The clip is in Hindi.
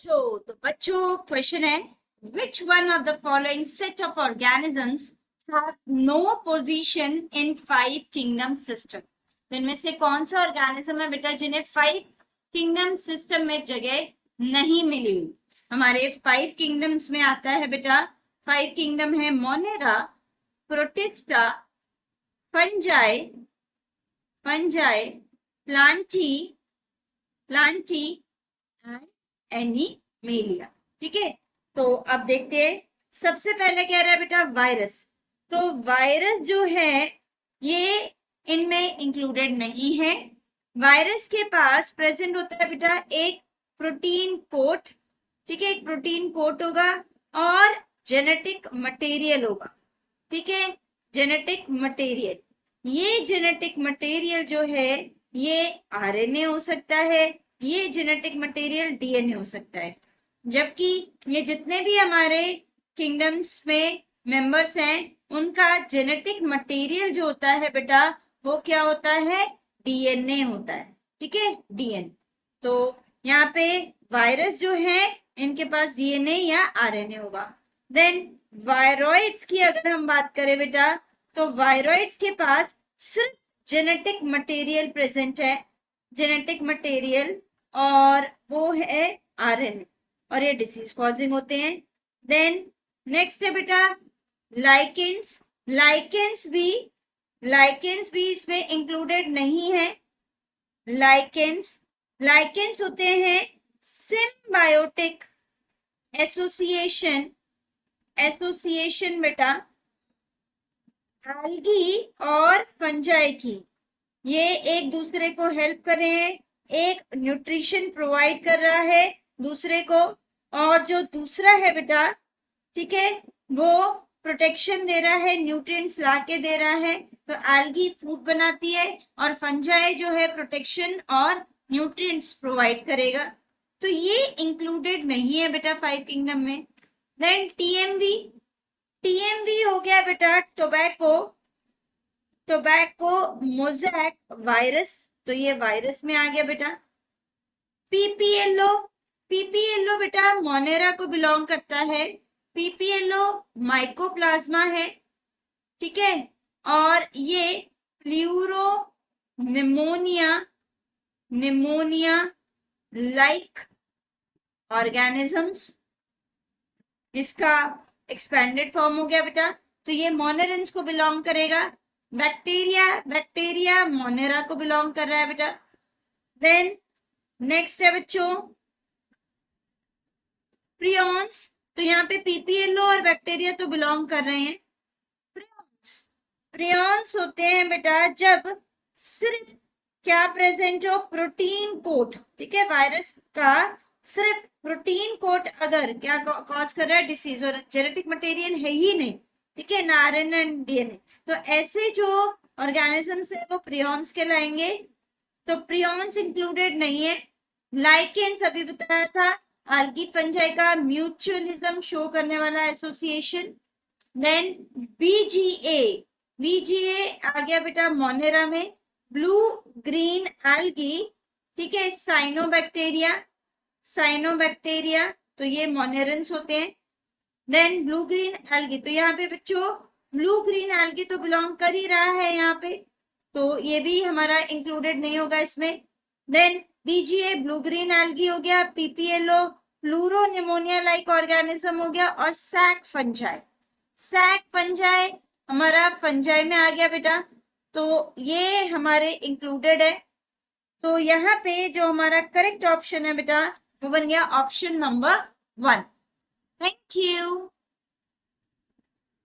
तो बच्चों क्वेश्चन है, which one of the following set of organisms have no position in five kingdom system. तो इनमें से कौन सा ऑर्गेनिज्म है बेटा जिन्हें फाइव किंगडम सिस्टम में जगह नहीं मिली हुई। हमारे फाइव किंगडम्स में आता है बेटा, फाइव किंगडम है Monera, protista, fungi, Plantae and एनीमेलिया। ठीक है, तो अब देखते हैं। सबसे पहले कह रहा है बेटा वायरस। तो वायरस जो है ये इनमें इंक्लूडेड नहीं है। वायरस के पास प्रेजेंट होता है बेटा एक प्रोटीन कोट। ठीक है, एक प्रोटीन कोट होगा और जेनेटिक मटेरियल होगा। ठीक है, जेनेटिक मटेरियल, ये जेनेटिक मटेरियल जो है ये आरएनए हो सकता है, ये जेनेटिक मटेरियल डीएनए हो सकता है। जबकि ये जितने भी हमारे किंगडम्स में मेंबर्स हैं उनका जेनेटिक मटेरियल जो होता है बेटा वो क्या होता है, डीएनए होता है। ठीक है, डीएनए। तो यहाँ पे वायरस जो है इनके पास डीएनए या आरएनए होगा। देन वायरॉइड्स की अगर हम बात करें बेटा, तो वायरॉइड्स के पास सिर्फ जेनेटिक मटेरियल प्रेजेंट है, जेनेटिक मटेरियल, और वो है आरएनए, और ये डिसीज कॉजिंग होते हैं। देन नेक्स्ट है बेटा लाइकेंस। लाइकेंस भी इसमें इंक्लूडेड नहीं है। लाइकेंस होते हैं सिम्बायोटिक एसोसिएशन बेटा एल्गी और फंजाई की। ये एक दूसरे को हेल्प कर रहे हैं, एक न्यूट्रिशन प्रोवाइड कर रहा है दूसरे को, और जो दूसरा है बेटा, ठीक है, वो प्रोटेक्शन दे रहा है, न्यूट्रिएंट्स लाके दे रहा है। तो एल्गी फूड बनाती है और फंजाई जो है प्रोटेक्शन और न्यूट्रिएंट्स प्रोवाइड करेगा। तो ये इंक्लूडेड नहीं है बेटा फाइव किंगडम में। देन टीएमवी हो गया बेटा टोबैको मोजैक वायरस, तो ये वायरस में आ गया बेटा। पीपीएलओ बेटा मोनेरा को बिलोंग करता है। पीपीएलओ माइकोप्लाज्मा है। ठीक है, और ये प्लूरो निमोनिया लाइक ऑर्गेनिजम्स, इसका एक्सपेंडेड फॉर्म हो गया बेटा। तो ये मोनेरेंस को बिलोंग करेगा। बैक्टीरिया मोनेरा को बिलोंग कर रहा है बेटा। देन नेक्स्ट है बच्चों प्रियॉन्स। तो यहाँ पे पीपीएलओ और बैक्टीरिया तो बिलोंग कर रहे हैं। प्रियॉन्स होते हैं बेटा जब सिर्फ क्या प्रेजेंट हो, प्रोटीन कोट। ठीक है, वायरस का सिर्फ प्रोटीन कोट अगर क्या कॉज कर रहा है, डिसीज, और जेनेटिक मटेरियल है ही नहीं। ठीक है, ना आरएनए ना डीएनए, तो ऐसे जो ऑर्गेनिजम्स है वो प्रियॉन्स कहलाएंगे। तो प्रियॉन्स इंक्लूडेड नहीं है। लाइकेंस अभी बताया था, एल्गी फंजाई का म्यूचुअलिज्म शो करने वाला एसोसिएशन। देन बीजीए आ गया बेटा मोनेरा में। ब्लू ग्रीन एल्गी, ठीक है, साइनोबैक्टीरिया, तो ये मोनेरेंस होते हैं। देन ब्लू ग्रीन एल्गी, तो यहाँ पे बच्चों ब्लू ग्रीन एल्गी तो बिलोंग कर ही रहा है यहाँ पे, तो ये भी हमारा इंक्लूडेड नहीं होगा इसमें। Then BGA blue green algae हो गया, PPLO pleuropneumonia like organism हो गया, और सैक फंजाई हमारा फंजाई में आ गया बेटा। तो ये हमारे इंक्लूडेड है। तो यहाँ पे जो हमारा करेक्ट ऑप्शन है बेटा वो बन गया ऑप्शन नंबर 1। Thank you.